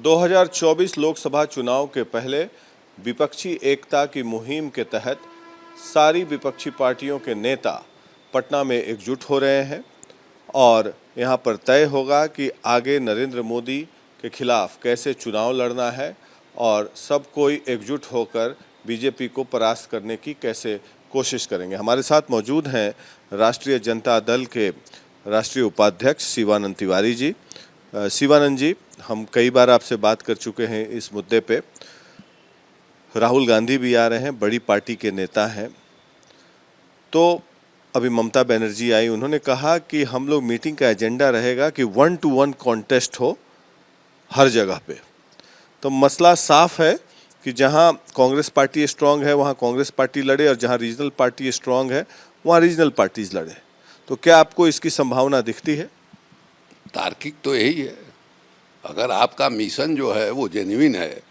2024 लोकसभा चुनाव के पहले विपक्षी एकता की मुहिम के तहत सारी विपक्षी पार्टियों के नेता पटना में एकजुट हो रहे हैं और यहां पर तय होगा कि आगे नरेंद्र मोदी के खिलाफ कैसे चुनाव लड़ना है और सब कोई एकजुट होकर बीजेपी को परास्त करने की कैसे कोशिश करेंगे। हमारे साथ मौजूद हैं राष्ट्रीय जनता दल के राष्ट्रीय उपाध्यक्ष शिवानंद तिवारी जी। शिवानंद जी, हम कई बार आपसे बात कर चुके हैं इस मुद्दे पे। राहुल गांधी भी आ रहे हैं, बड़ी पार्टी के नेता हैं। तो अभी ममता बनर्जी आई, उन्होंने कहा कि हम लोग मीटिंग का एजेंडा रहेगा कि 1-to-1 कॉन्टेस्ट हो हर जगह पे। तो मसला साफ है कि जहां कांग्रेस पार्टी स्ट्रांग है वहां कांग्रेस पार्टी लड़े और जहां रीजनल पार्टी स्ट्रांग है वहां रीजनल पार्टीज लड़े। तो क्या आपको इसकी संभावना दिखती है? तार्किक तो यही है। अगर आपका मिशन जो है वो जेन्युइन है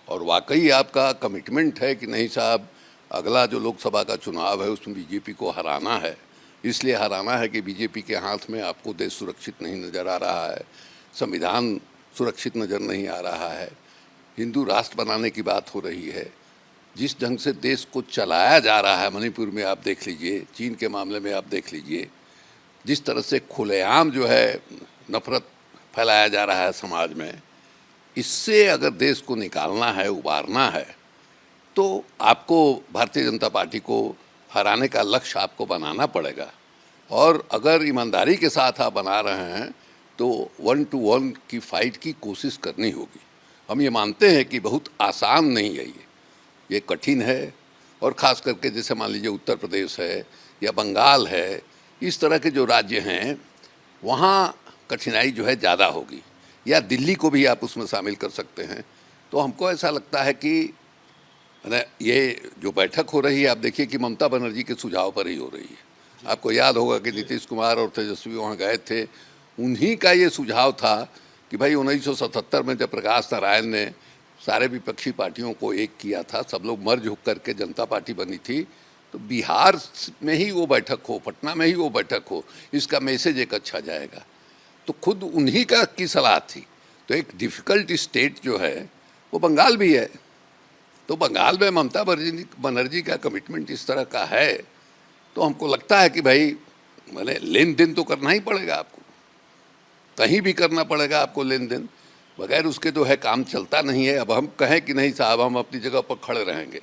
और वाकई आपका कमिटमेंट है कि नहीं साहब, अगला जो लोकसभा का चुनाव है उसमें बीजेपी को हराना है, इसलिए हराना है कि बीजेपी के हाथ में आपको देश सुरक्षित नहीं नज़र आ रहा है, संविधान सुरक्षित नज़र नहीं आ रहा है, हिंदू राष्ट्र बनाने की बात हो रही है, जिस ढंग से देश को चलाया जा रहा है, मणिपुर में आप देख लीजिए, चीन के मामले में आप देख लीजिए, जिस तरह से खुलेआम जो है नफरत फैलाया जा रहा है समाज में, इससे अगर देश को निकालना है, उबारना है, तो आपको भारतीय जनता पार्टी को हराने का लक्ष्य आपको बनाना पड़ेगा। और अगर ईमानदारी के साथ आप बना रहे हैं तो 1-to-1 की फाइट की कोशिश करनी होगी। हम ये मानते हैं कि बहुत आसान नहीं है, ये कठिन है। और ख़ास करके जैसे मान लीजिए उत्तर प्रदेश है या बंगाल है, इस तरह के जो राज्य हैं वहाँ कठिनाई जो है ज़्यादा होगी, या दिल्ली को भी आप उसमें शामिल कर सकते हैं। तो हमको ऐसा लगता है कि ये जो बैठक हो रही है, आप देखिए कि ममता बनर्जी के सुझाव पर ही हो रही है। आपको याद होगा कि नीतीश कुमार और तेजस्वी वहाँ गए थे, उन्हीं का ये सुझाव था कि भाई 1977 में जब प्रकाश नारायण ने सारे विपक्षी पार्टियों को एक किया था, सब लोग मर्ज होकर करके जनता पार्टी बनी थी, तो बिहार में ही वो बैठक हो, पटना में ही वो बैठक हो, इसका मैसेज एक अच्छा जाएगा। तो खुद उन्हीं का की सलाह थी। तो एक डिफ़िकल्ट स्टेट जो है वो बंगाल भी है, तो बंगाल में ममता बनर्जी का कमिटमेंट इस तरह का है, तो हमको लगता है कि भाई मैंने लेन देन तो करना ही पड़ेगा आपको, कहीं भी करना पड़ेगा आपको लेन देन, बगैर उसके जो है काम चलता नहीं है। अब हम कहें कि नहीं साहब हम अपनी जगह पर खड़े रहेंगे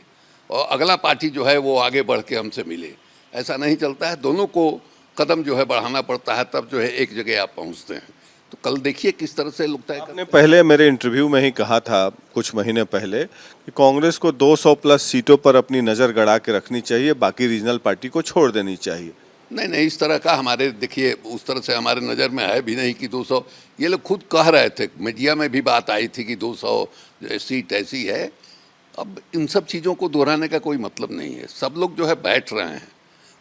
और अगला पार्टी जो है वो आगे बढ़ के हमसे मिले, ऐसा नहीं चलता है। दोनों को कदम जो है बढ़ाना पड़ता है, तब जो है एक जगह आप पहुंचते हैं। तो कल देखिए किस तरह से लोग तय। आपने पहले मेरे इंटरव्यू में ही कहा था कुछ महीने पहले कि कांग्रेस को 200 प्लस सीटों पर अपनी नज़र गड़ा के रखनी चाहिए, बाकी रीजनल पार्टी को छोड़ देनी चाहिए। नहीं, इस तरह का हमारे देखिए उस तरह से हमारे नज़र में है भी नहीं कि 200, ये लोग खुद कह रहे थे, मीडिया में भी बात आई थी कि 200 सीट ऐसी है। अब इन सब चीज़ों को दोहराने का कोई मतलब नहीं है। सब लोग जो है बैठ रहे हैं,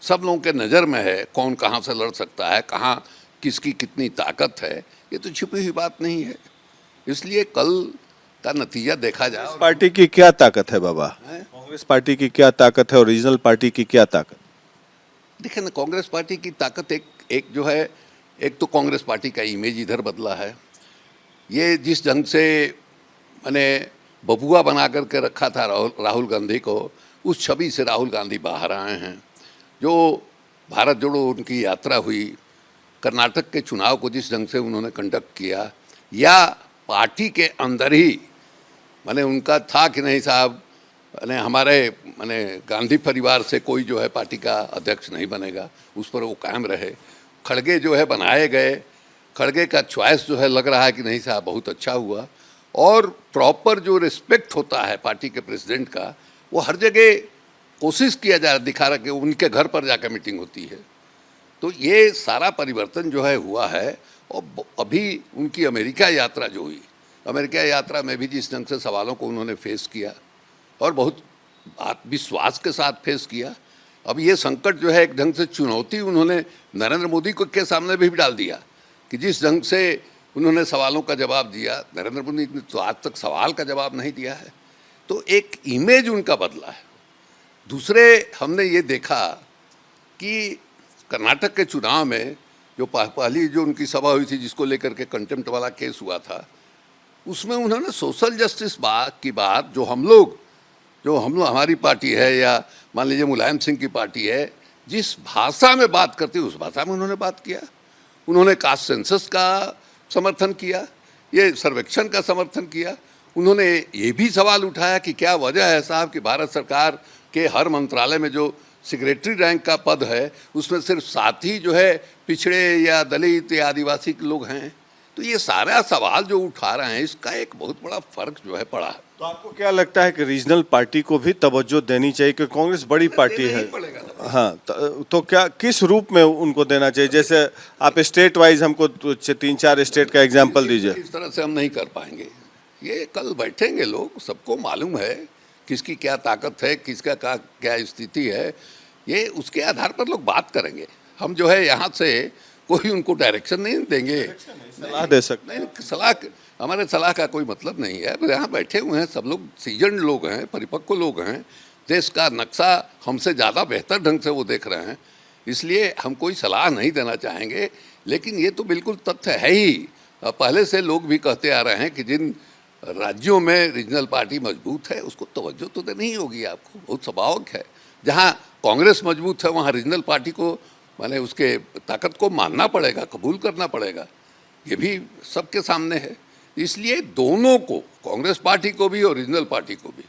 सब लोगों के नज़र में है कौन कहाँ से लड़ सकता है, कहाँ किसकी कितनी ताकत है, ये तो छिपी हुई बात नहीं है। इसलिए कल का नतीजा देखा जाए। पार्टी की क्या ताकत है बाबा? कांग्रेस पार्टी की क्या ताकत है और रीजनल पार्टी की क्या ताकत? देखिए ना, कांग्रेस पार्टी की ताकत एक जो है, एक तो कांग्रेस पार्टी का इमेज इधर बदला है। ये जिस ढंग से मैंने बबुआ बना करके रखा था राहुल गांधी को, उस छवि से राहुल गांधी बाहर आए हैं। जो भारत जोड़ो उनकी यात्रा हुई, कर्नाटक के चुनाव को जिस ढंग से उन्होंने कंडक्ट किया, या पार्टी के अंदर ही मैंने उनका था कि नहीं साहब मैंने हमारे मैंने गांधी परिवार से कोई जो है पार्टी का अध्यक्ष नहीं बनेगा, उस पर वो कायम रहे। खड़गे जो है बनाए गए, खड़गे का चॉइस जो है लग रहा है कि नहीं साहब बहुत अच्छा हुआ। और प्रॉपर जो रिस्पेक्ट होता है पार्टी के प्रेसिडेंट का, वो हर जगह कोशिश किया जा दिखा रहा कि उनके घर पर जाकर मीटिंग होती है। तो ये सारा परिवर्तन जो है हुआ है। और अभी उनकी अमेरिका यात्रा जो हुई, अमेरिका यात्रा में भी जिस ढंग से सवालों को उन्होंने फेस किया और बहुत आत्मविश्वास के साथ फेस किया। अब ये संकट जो है एक ढंग से चुनौती उन्होंने नरेंद्र मोदी को के सामने भी डाल दिया कि जिस ढंग से उन्होंने सवालों का जवाब दिया, नरेंद्र मोदी ने तो आज तक सवाल का जवाब नहीं दिया है। तो एक इमेज उनका बदला है। दूसरे हमने ये देखा कि कर्नाटक के चुनाव में जो पहली जो उनकी सभा हुई थी, जिसको लेकर के कंटेम्प्ट वाला केस हुआ था, उसमें उन्होंने सोशल जस्टिस की बात जो हम लोग हमारी पार्टी है या मान लीजिए मुलायम सिंह की पार्टी है, जिस भाषा में बात करती है उस भाषा में उन्होंने बात किया। उन्होंने कास्ट सेंसस का समर्थन किया, ये सर्वेक्षण का समर्थन किया। उन्होंने ये भी सवाल उठाया कि क्या वजह है साहब कि भारत सरकार के हर मंत्रालय में जो सेक्रेटरी रैंक का पद है उसमें सिर्फ 7 ही जो है पिछड़े या दलित या आदिवासी के लोग हैं। तो ये सारा सवाल जो उठा रहे हैं इसका एक बहुत बड़ा फर्क जो है पड़ा है। तो आपको क्या लगता है कि रीजनल पार्टी को भी तवज्जो देनी चाहिए, क्योंकि कांग्रेस बड़ी पार्टी है? हाँ, तो क्या किस रूप में उनको देना चाहिए? जैसे आप स्टेट वाइज हमको 3-4 स्टेट का एग्जांपल दीजिए। इस तरह से हम नहीं कर पाएंगे। ये कल बैठेंगे लोग, सबको मालूम है किसकी क्या ताकत है, किसका क्या स्थिति है, ये उसके आधार पर लोग बात करेंगे। हम जो है यहाँ से कोई उनको डायरेक्शन नहीं देंगे, सलाह दे सकते नहीं, सलाह हमारे सलाह का कोई मतलब नहीं है। यहाँ बैठे हुए हैं सब लोग, सीजन लोग हैं, परिपक्व लोग हैं, देश का नक्शा हमसे ज़्यादा बेहतर ढंग से वो देख रहे हैं, इसलिए हम कोई सलाह नहीं देना चाहेंगे। लेकिन ये तो बिल्कुल तथ्य है ही, पहले से लोग भी कहते आ रहे हैं कि जिन राज्यों में रीजनल पार्टी मजबूत है उसको तवज्जो तो देनी ही होगी आपको, बहुत स्वाभाविक है। जहाँ कांग्रेस मजबूत है वहाँ रीजनल पार्टी को माने उसके ताकत को मानना पड़ेगा, कबूल करना पड़ेगा, ये भी सबके सामने है। इसलिए दोनों को, कांग्रेस पार्टी को भी और रीजनल पार्टी को भी,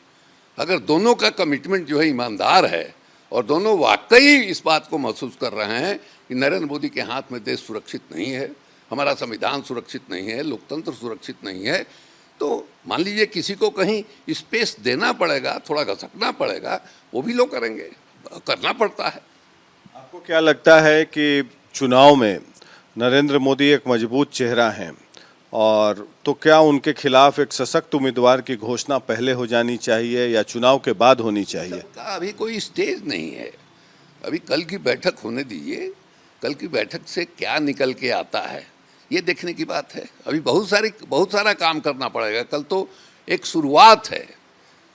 अगर दोनों का कमिटमेंट जो है ईमानदार है और दोनों वाकई इस बात को महसूस कर रहे हैं कि नरेंद्र मोदी के हाथ में देश सुरक्षित नहीं है, हमारा संविधान सुरक्षित नहीं है, लोकतंत्र सुरक्षित नहीं है, तो मान लीजिए किसी को कहीं स्पेस देना पड़ेगा, थोड़ा घसकना पड़ेगा, वो भी लोग करेंगे, करना पड़ता है। आपको क्या लगता है कि चुनाव में नरेंद्र मोदी एक मजबूत चेहरा हैं, और तो क्या उनके खिलाफ एक सशक्त उम्मीदवार की घोषणा पहले हो जानी चाहिए या चुनाव के बाद होनी चाहिए? अभी कोई स्टेज नहीं है, अभी कल की बैठक होने दीजिए, कल की बैठक से क्या निकल के आता है ये देखने की बात है। अभी बहुत सारा काम करना पड़ेगा। कल तो एक शुरुआत है,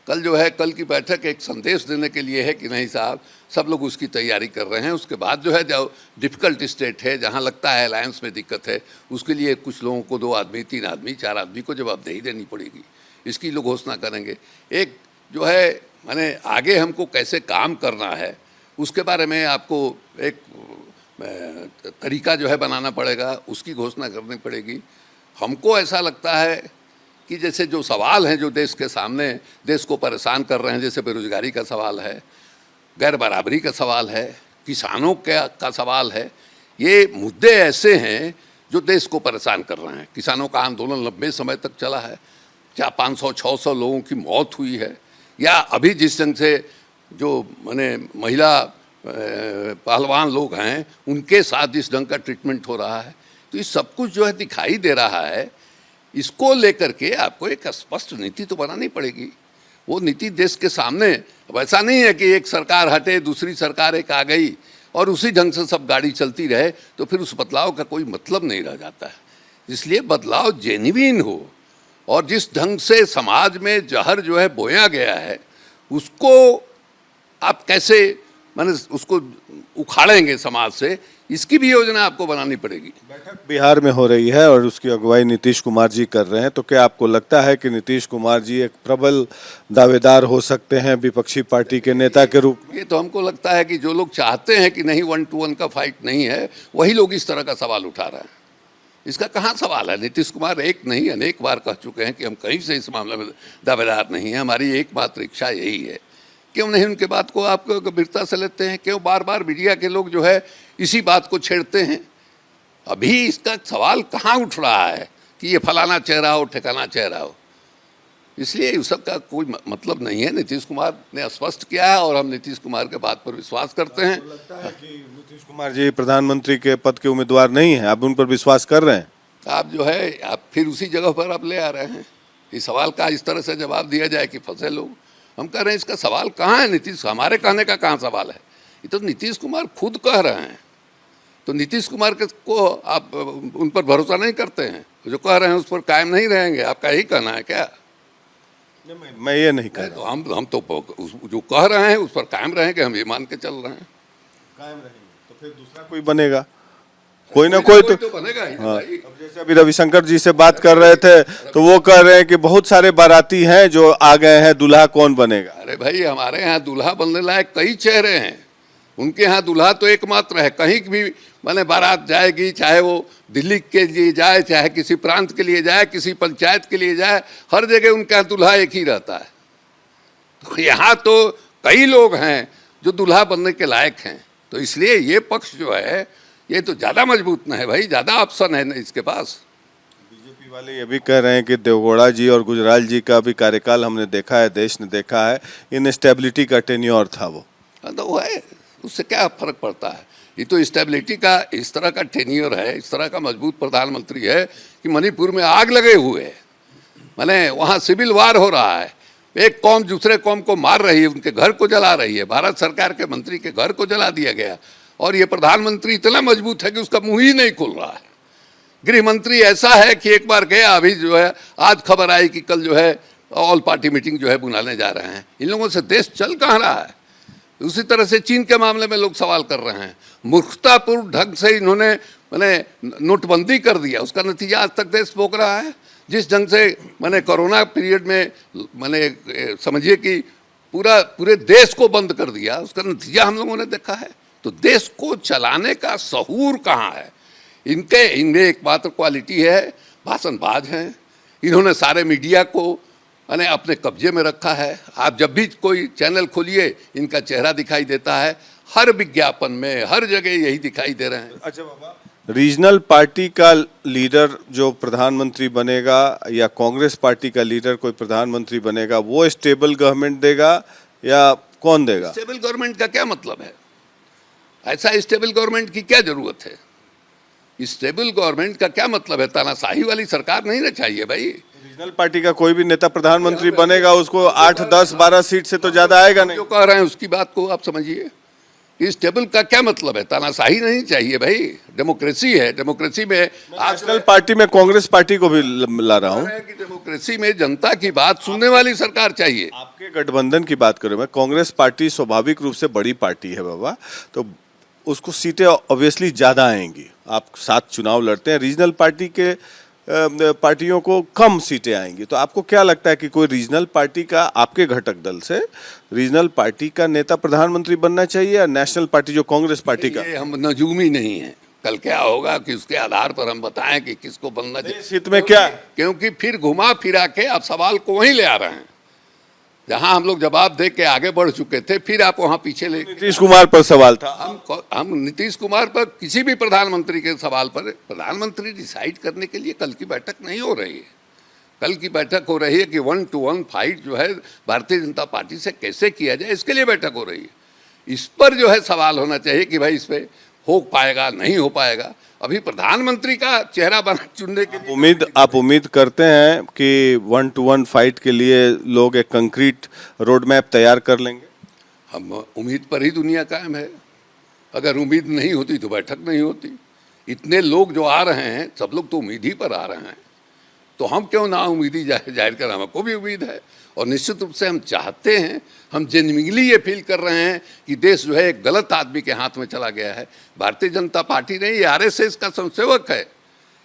कल जो है कल की बैठक एक संदेश देने के लिए है कि नहीं साहब सब लोग उसकी तैयारी कर रहे हैं। उसके बाद जो है जो डिफ़िकल्ट स्टेट है, जहां लगता है अलायंस में दिक्कत है, उसके लिए कुछ लोगों को 2 आदमी 3 आदमी 4 आदमी को जवाबदेही देनी पड़ेगी, इसकी लोग घोषणा करेंगे। एक जो है माने आगे हमको कैसे काम करना है उसके बारे में आपको एक तरीका जो है बनाना पड़ेगा, उसकी घोषणा करनी पड़ेगी। हमको ऐसा लगता है कि जैसे जो सवाल हैं जो देश के सामने देश को परेशान कर रहे हैं, जैसे बेरोजगारी का सवाल है, गैर बराबरी का सवाल है, किसानों का सवाल है, ये मुद्दे ऐसे हैं जो देश को परेशान कर रहे हैं। किसानों का आंदोलन लंबे समय तक चला है, क्या 500-600 लोगों की मौत हुई है, या अभी जिस ढंग से जो माने महिला पहलवान लोग हैं उनके साथ जिस ढंग का ट्रीटमेंट हो रहा है, तो ये सब कुछ जो है दिखाई दे रहा है। इसको लेकर के आपको एक स्पष्ट नीति तो बनानी पड़ेगी। वो नीति देश के सामने, वैसा नहीं है कि एक सरकार हटे दूसरी सरकार एक आ गई और उसी ढंग से सब गाड़ी चलती रहे, तो फिर उस बदलाव का कोई मतलब नहीं रह जाता है। इसलिए बदलाव जेन्युइन हो, और जिस ढंग से समाज में जहर जो है बोया गया है उसको आप कैसे माने उसको उखाड़ेंगे समाज से, इसकी भी योजना आपको बनानी पड़ेगी। बैठक बिहार में हो रही है और उसकी अगुवाई नीतीश कुमार जी कर रहे हैं, तो क्या आपको लगता है कि नीतीश कुमार जी एक प्रबल दावेदार हो सकते हैं विपक्षी पार्टी के नेता के रूप में? ये तो हमको लगता है कि जो लोग चाहते हैं कि नहीं 1-to-1 का फाइट नहीं है, वही लोग इस तरह का सवाल उठा रहे हैं। इसका कहाँ सवाल है? नीतीश कुमार एक नहीं अनेक बार कह चुके हैं कि हम कहीं से इस मामले में दावेदार नहीं हैं, हमारी एकमात्र इच्छा यही है। क्यों नहीं उनके बात को आप गंभीरता से लेते हैं? क्यों बार बार मीडिया के लोग जो है इसी बात को छेड़ते हैं? अभी इसका सवाल कहाँ उठ रहा है कि ये फलाना चेहरा हो ठिकाना चेहरा हो? इसलिए इस सब का कोई मतलब नहीं है। नीतीश कुमार ने स्पष्ट किया है और हम नीतीश कुमार के बात पर विश्वास करते हैं। लगता है कि नीतीश कुमार जी प्रधानमंत्री के पद के उम्मीदवार नहीं हैं, आप उन पर विश्वास कर रहे हैं? आप जो है आप फिर उसी जगह पर आप ले आ रहे हैं। इस सवाल का इस तरह से जवाब दिया जाए कि फंसे लोग। हम कह रहे हैं इसका सवाल कहाँ है? नीतीश, हमारे कहने का कहाँ सवाल है? ये तो नीतीश कुमार खुद कह रहे हैं। तो नीतीश कुमार को आप उन पर भरोसा नहीं करते हैं? जो कह रहे हैं उस पर कायम नहीं रहेंगे? आपका यही कहना है क्या? मैं ये नहीं कह रहा। तो हम तो जो कह रहे हैं उस पर कायम रहेंगे, हम ये मान के चल रहे हैं। कायम रहेंगे तो फिर दूसरा कोई बनेगा? कोई ना कोई तो बनेगा ही ना हाँ। भाई। अब जैसे अभी रविशंकर जी से बात कर रहे थे तो वो कह रहे हैं कि बहुत सारे बाराती हैं जो आ गए हैं, दूल्हा कौन बनेगा। अरे भाई, हमारे यहाँ दूल्हा बनने लायक कई चेहरे हैं, उनके यहाँ दूल्हा तो एकमात्र है। कहीं भी माने बारात जाएगी, चाहे वो दिल्ली के लिए जाए, चाहे किसी प्रांत के लिए जाए, किसी पंचायत के लिए जाए, हर जगह उनका यहाँ दूल्हा एक ही रहता है। तो यहाँ तो कई लोग हैं जो दूल्हा बनने के लायक हैं, तो इसलिए ये पक्ष जो है ये तो ज़्यादा मजबूत न है भाई, ज़्यादा ऑप्शन है न इसके पास। बीजेपी वाले ये भी कह रहे हैं कि देवगौड़ा जी और गुजराल जी का भी कार्यकाल हमने देखा है, देश ने देखा है, इनस्टेबिलिटी का टेन्योर था वो। हाँ, तो वो है, उससे क्या फर्क पड़ता है। ये तो स्टेबिलिटी का इस तरह का टेन्योर है, इस तरह का मजबूत प्रधानमंत्री है कि मणिपुर में आग लगे हुए है, माने वहाँ सिविल वार हो रहा है, एक कौम दूसरे कौम को मार रही है, उनके घर को जला रही है, भारत सरकार के मंत्री के घर को जला दिया गया, और ये प्रधानमंत्री इतना मजबूत है कि उसका मुंह ही नहीं खुल रहा है। गृह मंत्री ऐसा है कि एक बार गया, अभी जो है आज खबर आई कि कल जो है ऑल पार्टी मीटिंग जो है बुलाने जा रहे हैं। इन लोगों से देश चल कहाँ रहा है। उसी तरह से चीन के मामले में लोग सवाल कर रहे हैं, मूर्खतापूर्ण ढंग से इन्होंने मैंने नोटबंदी कर दिया, उसका नतीजा आज तक देश भोग रहा है। जिस ढंग से मैंने कोरोना पीरियड में मैंने समझिए कि पूरे देश को बंद कर दिया, उसका नतीजा हम लोगों ने देखा है। तो देश को चलाने का सहूर कहाँ है इनमें एकमात्र क्वालिटी है, भाषणबाज हैं। इन्होंने सारे मीडिया को मैंने अपने कब्जे में रखा है। आप जब भी कोई चैनल खोलिए इनका चेहरा दिखाई देता है, हर विज्ञापन में हर जगह यही दिखाई दे रहे हैं। अच्छा बाबा, रीजनल पार्टी का लीडर जो प्रधानमंत्री बनेगा या कांग्रेस पार्टी का लीडर कोई प्रधानमंत्री बनेगा, वो स्टेबल गवर्नमेंट देगा या कौन देगा? स्टेबल गवर्नमेंट का क्या मतलब है? ऐसा स्टेबल गवर्नमेंट की क्या जरूरत है? स्टेबल गवर्नमेंट का क्या मतलब है? तानाशाही वाली सरकार नहीं ना चाहिए भाई। रीजनल पार्टी का कोई भी नेता प्रधानमंत्री बनेगा, उसको 8, 10, 12 सीट से तो ज्यादा आएगा नहीं। जो कह रहे हैं उसकी बात को आप समझिए। स्टेबल का क्या मतलब है? तानाशाही नहीं चाहिए भाई, डेमोक्रेसी है। डेमोक्रेसी में नेशनल पार्टी में कांग्रेस पार्टी को भी ला रहा हूँ कि डेमोक्रेसी में जनता की बात सुनने वाली सरकार चाहिए। आपके गठबंधन की बात करूं मैं, कांग्रेस पार्टी स्वाभाविक रूप से बड़ी पार्टी है बाबा, तो उसको सीटें ऑब्वियसली ज्यादा आएंगी। आप साथ चुनाव लड़ते हैं, रीजनल पार्टी के पार्टियों को कम सीटें आएंगी, तो आपको क्या लगता है कि कोई रीजनल पार्टी का, आपके घटक दल से रीजनल पार्टी का नेता प्रधानमंत्री बनना चाहिए या नेशनल पार्टी जो कांग्रेस पार्टी का? ये हम नजूमी नहीं है, कल क्या होगा कि उसके आधार पर हम बताएं कि किसको बनना चाहिए। हित में क्या? क्योंकि फिर घुमा फिरा के आप सवाल को वहीं ले आ रहे हैं जहां हम लोग जवाब दे के आगे बढ़ चुके थे, फिर आप वहां पीछे ले। नीतीश कुमार पर सवाल था। हम नीतीश कुमार पर किसी भी प्रधानमंत्री के सवाल पर, प्रधानमंत्री डिसाइड करने के लिए कल की बैठक नहीं हो रही है। कल की बैठक हो रही है कि 1-to-1 फाइट जो है भारतीय जनता पार्टी से कैसे किया जाए, इसके लिए बैठक हो रही है। इस पर जो है सवाल होना चाहिए कि भाई इस पर हो पाएगा नहीं हो पाएगा। अभी प्रधानमंत्री का चेहरा बना चुनने के लिए आप उम्मीद करते हैं कि 1-to-1 फाइट के लिए लोग एक कंक्रीट रोड मैप तैयार कर लेंगे? हम उम्मीद पर ही दुनिया कायम है। अगर उम्मीद नहीं होती तो बैठक नहीं होती। इतने लोग जो आ रहे हैं सब लोग तो उम्मीद ही पर आ रहे हैं, तो हम क्यों ना उम्मीदी जाहिर करें? हमको भी उम्मीद है और निश्चित रूप से हम चाहते हैं, हम जेन्युइनली ये फील कर रहे हैं कि देश जो है एक गलत आदमी के हाथ में चला गया है। भारतीय जनता पार्टी नहीं, ये आरएसएस का संसेवक है।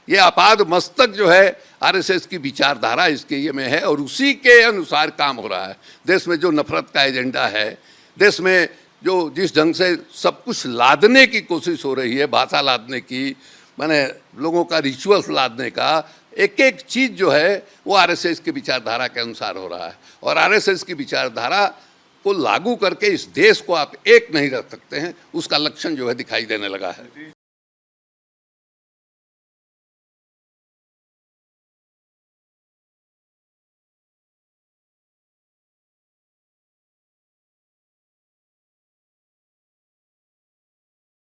ये आपाद मस्तक जो है आरएसएस की विचारधारा इसके ये में है और उसी के अनुसार काम हो रहा है। देश में जो नफरत का एजेंडा है, देश में जो जिस ढंग से सब कुछ लादने की कोशिश हो रही है, भाषा लादने की, माने लोगों का रिचुअल्स लादने का, एक एक चीज़ जो है वो आरएसएस की विचारधारा के अनुसार हो रहा है। और आरएसएस की विचारधारा को लागू करके इस देश को आप एक नहीं रख सकते हैं, उसका लक्षण जो है दिखाई देने लगा है।